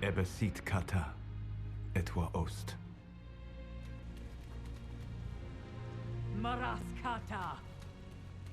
Ebesit kata, etwa ost. Maraskata!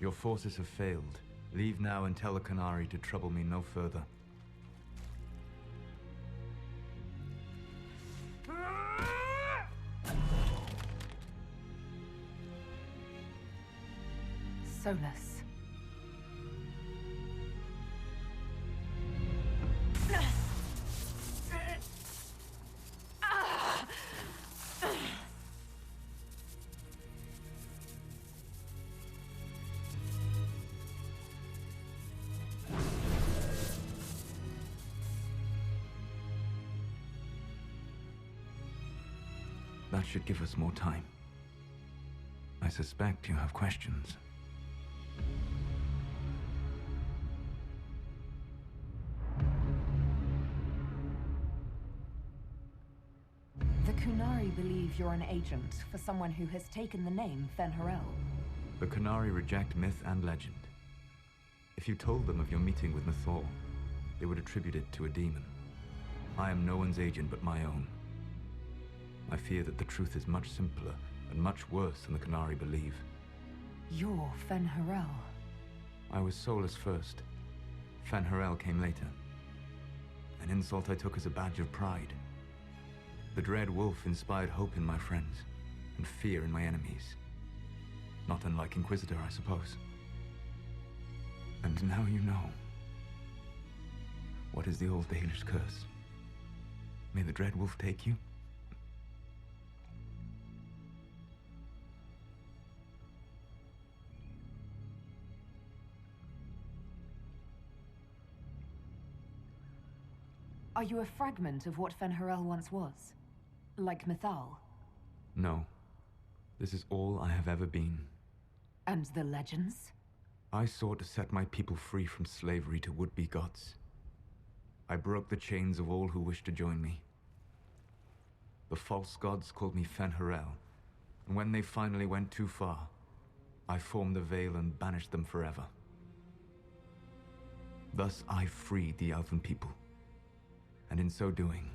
Your forces have failed. Leave now and tell the Qunari to trouble me no further. Solas. That should give us more time. I suspect you have questions. The Qunari believe you're an agent for someone who has taken the name Fen'Harel. The Qunari reject myth and legend. If you told them of your meeting with Mythal, they would attribute it to a demon. I am no one's agent but my own. I fear that the truth is much simpler and much worse than the Qunari believe. You're Fen'Harel. I was Solas first. Fen'Harel came later. An insult I took as a badge of pride. The Dread Wolf inspired hope in my friends, and fear in my enemies. Not unlike Inquisitor, I suppose. And now you know. What is the old Baelish curse? May the Dread Wolf take you? Are you a fragment of what Fen'Harel once was? Like Mythal? No. This is all I have ever been. And the legends? I sought to set my people free from slavery to would-be gods. I broke the chains of all who wished to join me. The false gods called me Fen'Harel, and when they finally went too far, I formed the Veil and banished them forever. Thus I freed the Elven people, and in so doing,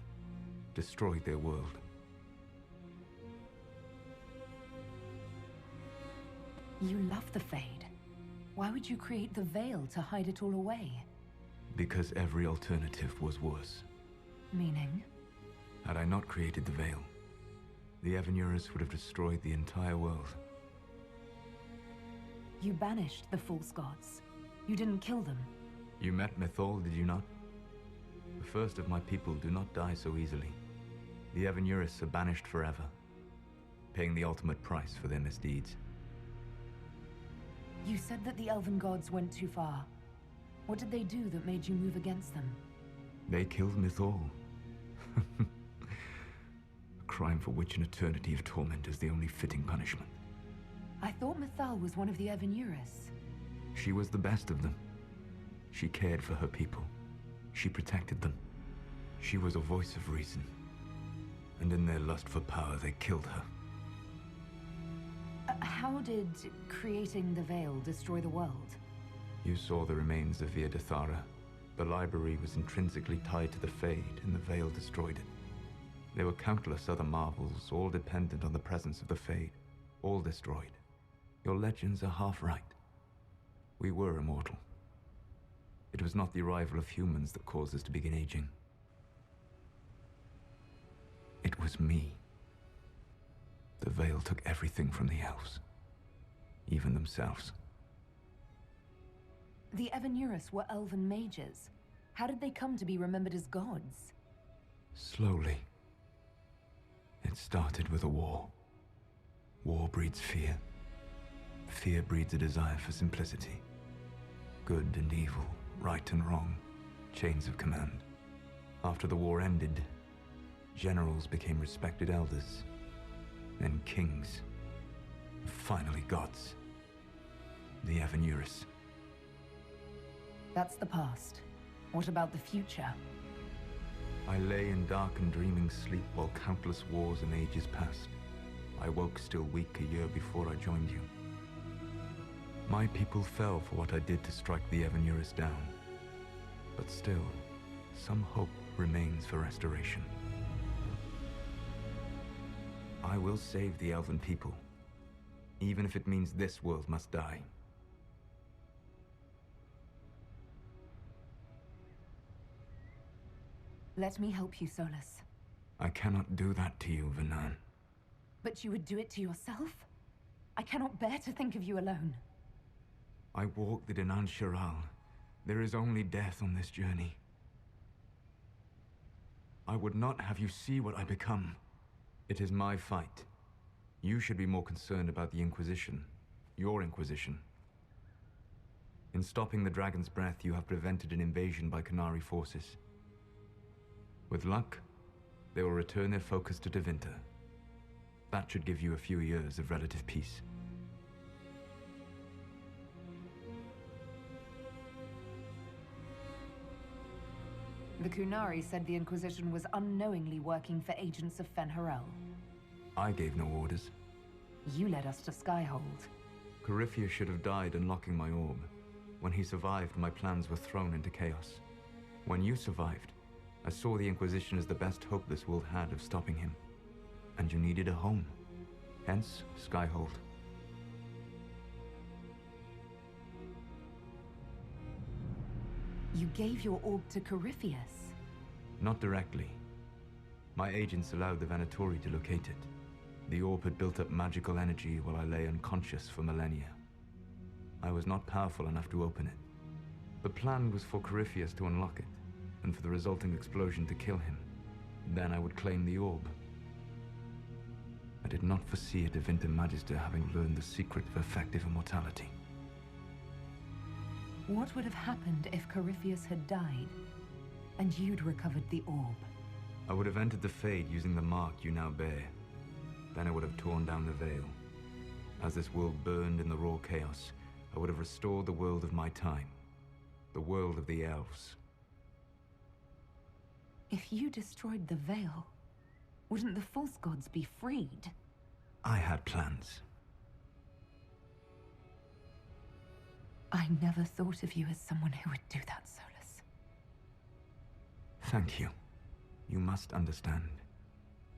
destroyed their world. You love the Fade. Why would you create the Veil to hide it all away? Because every alternative was worse. Meaning? Had I not created the Veil, the Evanurus would have destroyed the entire world. You banished the false gods. You didn't kill them. You met Mythal, did you not? The first of my people do not die so easily. The Evanurus are banished forever, paying the ultimate price for their misdeeds. You said that the Elven gods went too far. What did they do that made you move against them? They killed Mythal. A crime for which an eternity of torment is the only fitting punishment. I thought Mythal was one of the Evanurus. She was the best of them. She cared for her people. She protected them. She was a voice of reason. And in their lust for power, they killed her. How did creating the Veil destroy the world? You saw the remains of Via Dethara. The library was intrinsically tied to the Fade, and the Veil destroyed it. There were countless other marvels, all dependent on the presence of the Fade, all destroyed. Your legends are half right. We were immortal. It was not the arrival of humans that caused us to begin aging. It was me. The Veil took everything from the elves, even themselves. The Evanurus were elven mages. How did they come to be remembered as gods? Slowly. It started with a war. War breeds fear. Fear breeds a desire for simplicity. Good and evil, right and wrong, chains of command. After the war ended, generals became respected elders, then kings, finally gods. The Evanurus. That's the past. What about the future? I lay in dark and dreaming sleep while countless wars and ages passed. I woke still weak a year before I joined you. My people fell for what I did to strike the Evanurus down. But still, some hope remains for restoration. I will save the elven people, even if it means this world must die. Let me help you, Solas. I cannot do that to you, Vernan. But you would do it to yourself? I cannot bear to think of you alone. I walk the Dinan Shiral. There is only death on this journey. I would not have you see what I become. It is my fight. You should be more concerned about the Inquisition. Your Inquisition. In stopping the Dragon's Breath, you have prevented an invasion by Qunari forces. With luck, they will return their focus to Tevinter. That should give you a few years of relative peace. The Qunari said the Inquisition was unknowingly working for agents of Fen'Harel. I gave no orders. You led us to Skyhold. Corypheus should have died unlocking my orb. When he survived, my plans were thrown into chaos. When you survived, I saw the Inquisition as the best hope this world had of stopping him. And you needed a home. Hence, Skyhold. You gave your orb to Corypheus? Not directly. My agents allowed the Venatori to locate it. The orb had built up magical energy while I lay unconscious for millennia. I was not powerful enough to open it. The plan was for Corypheus to unlock it, and for the resulting explosion to kill him. Then I would claim the orb. I did not foresee a Tevinter Magister having learned the secret of effective immortality. What would have happened if Corypheus had died, and you'd recovered the orb? I would have entered the Fade using the mark you now bear. Then I would have torn down the veil. As this world burned in the raw chaos, I would have restored the world of my time. The world of the elves. If you destroyed the veil, wouldn't the false gods be freed? I had plans. I never thought of you as someone who would do that, Solas. Thank you. You must understand.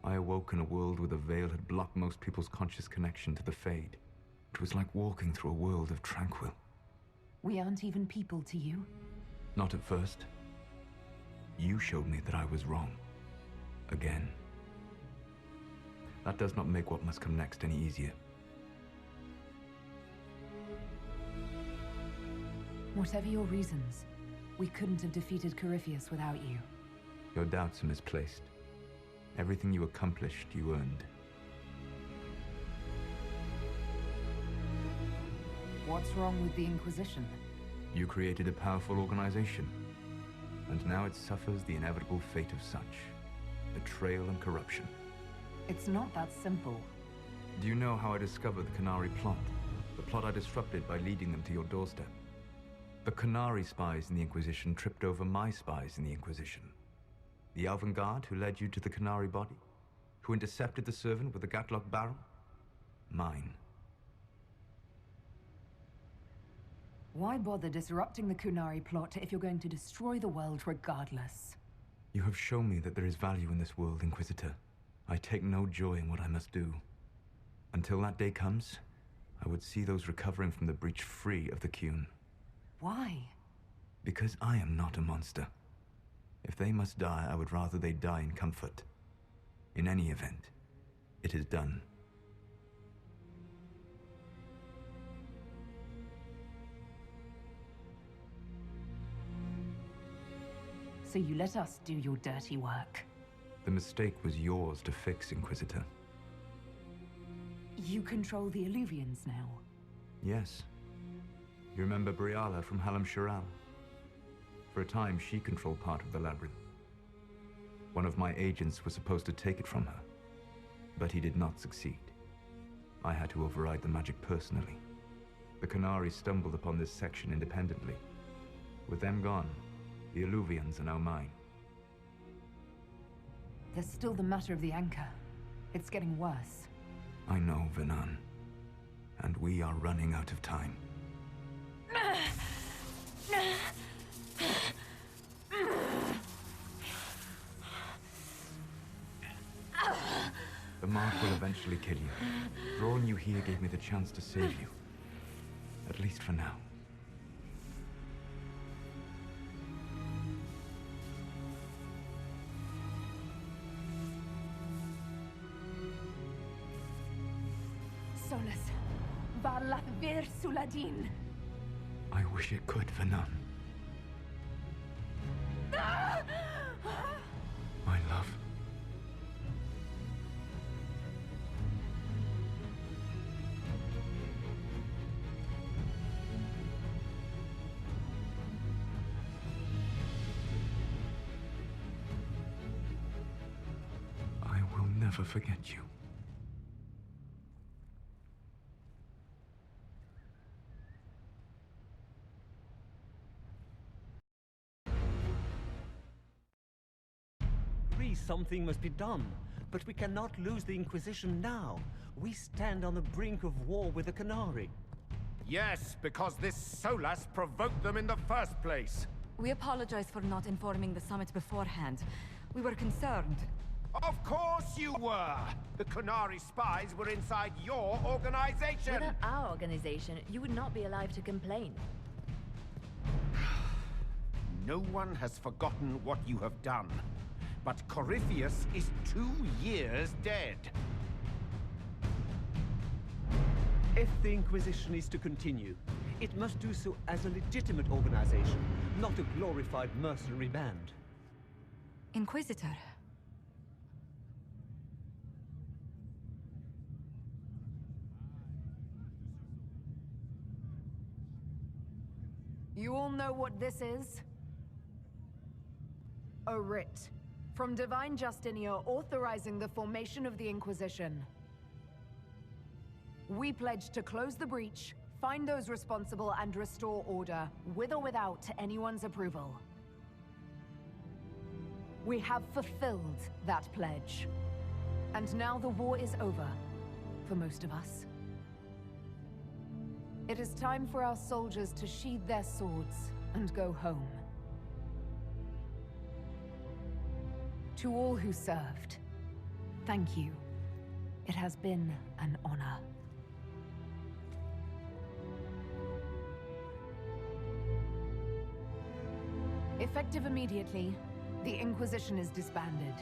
I awoke in a world where the veil had blocked most people's conscious connection to the Fade. It was like walking through a world of tranquil. We aren't even people to you? Not at first. You showed me that I was wrong. Again. That does not make what must come next any easier. Whatever your reasons, we couldn't have defeated Corypheus without you. Your doubts are misplaced. Everything you accomplished, you earned. What's wrong with the Inquisition? You created a powerful organization, and now it suffers the inevitable fate of such. Betrayal and corruption. It's not that simple. Do you know how I discovered the Qunari plot? The plot I disrupted by leading them to your doorstep. The Qunari spies in the Inquisition tripped over my spies in the Inquisition. The Elven Guard who led you to the Qunari body? Who intercepted the servant with the Gatlock barrel? Mine. Why bother disrupting the Qunari plot if you're going to destroy the world regardless? You have shown me that there is value in this world, Inquisitor. I take no joy in what I must do. Until that day comes, I would see those recovering from the breach free of the Qun. Why? Because I am not a monster. If they must die, I would rather they die in comfort. In any event, it is done. So you let us do your dirty work? The mistake was yours to fix, Inquisitor. You control the Illuvians now? Yes. You remember Briala from Halam Shiral? For a time, she controlled part of the labyrinth. One of my agents was supposed to take it from her, but he did not succeed. I had to override the magic personally. The Qunari stumbled upon this section independently. With them gone, the Illuvians are now mine. There's still the matter of the anchor. It's getting worse. I know, Vernan. And we are running out of time. mark will eventually kill you. Drawing you here gave me the chance to save you. At least for now. Solas, var Lavellan Soladin. I wish it could for none. My love. I will never forget you. Something must be done, but we cannot lose the Inquisition now. We stand on the brink of war with the Canary. Yes, because this Solas provoked them in the first place. We apologize for not informing the summit beforehand. We were concerned. Of course you were! The Canary spies were inside your organization! Without our organization, you would not be alive to complain. No one has forgotten what you have done. But Corypheus is 2 years dead. If the Inquisition is to continue, it must do so as a legitimate organization, not a glorified mercenary band. Inquisitor. You all know what this is? A writ. From Divine Justinia authorizing the formation of the Inquisition. We pledge to close the breach, find those responsible, and restore order, with or without anyone's approval. We have fulfilled that pledge. And now the war is over, for most of us. It is time for our soldiers to sheathe their swords and go home. To all who served, thank you. It has been an honor. Effective immediately, the Inquisition is disbanded.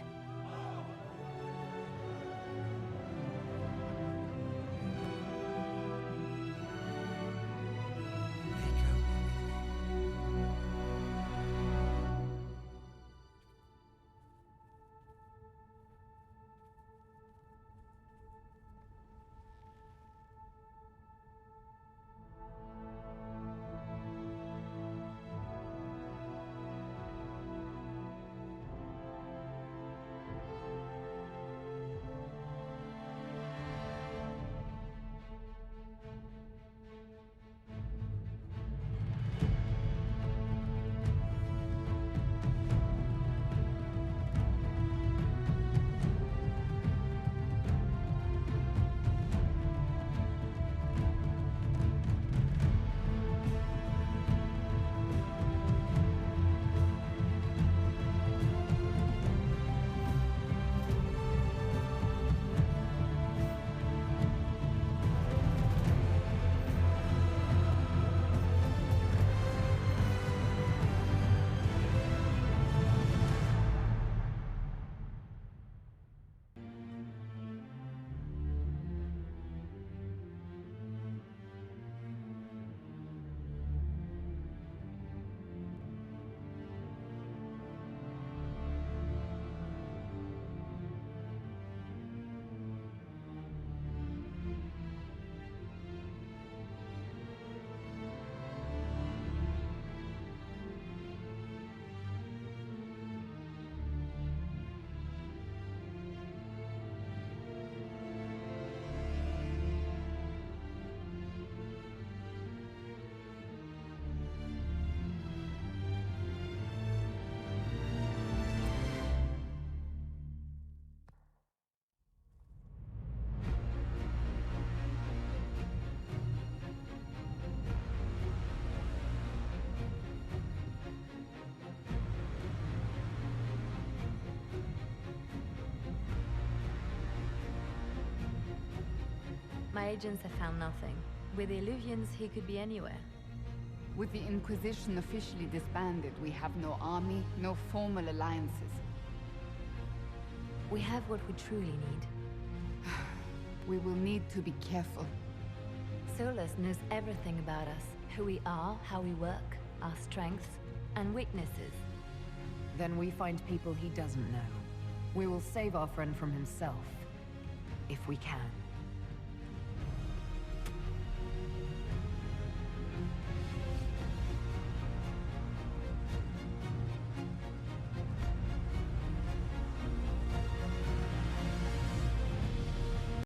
My agents have found nothing. With the Illuvians, he could be anywhere. With the Inquisition officially disbanded, we have no army, no formal alliances. We have what we truly need. We will need to be careful. Solas knows everything about us. Who we are, how we work, our strengths and weaknesses. Then we find people he doesn't know. We will save our friend from himself. If we can.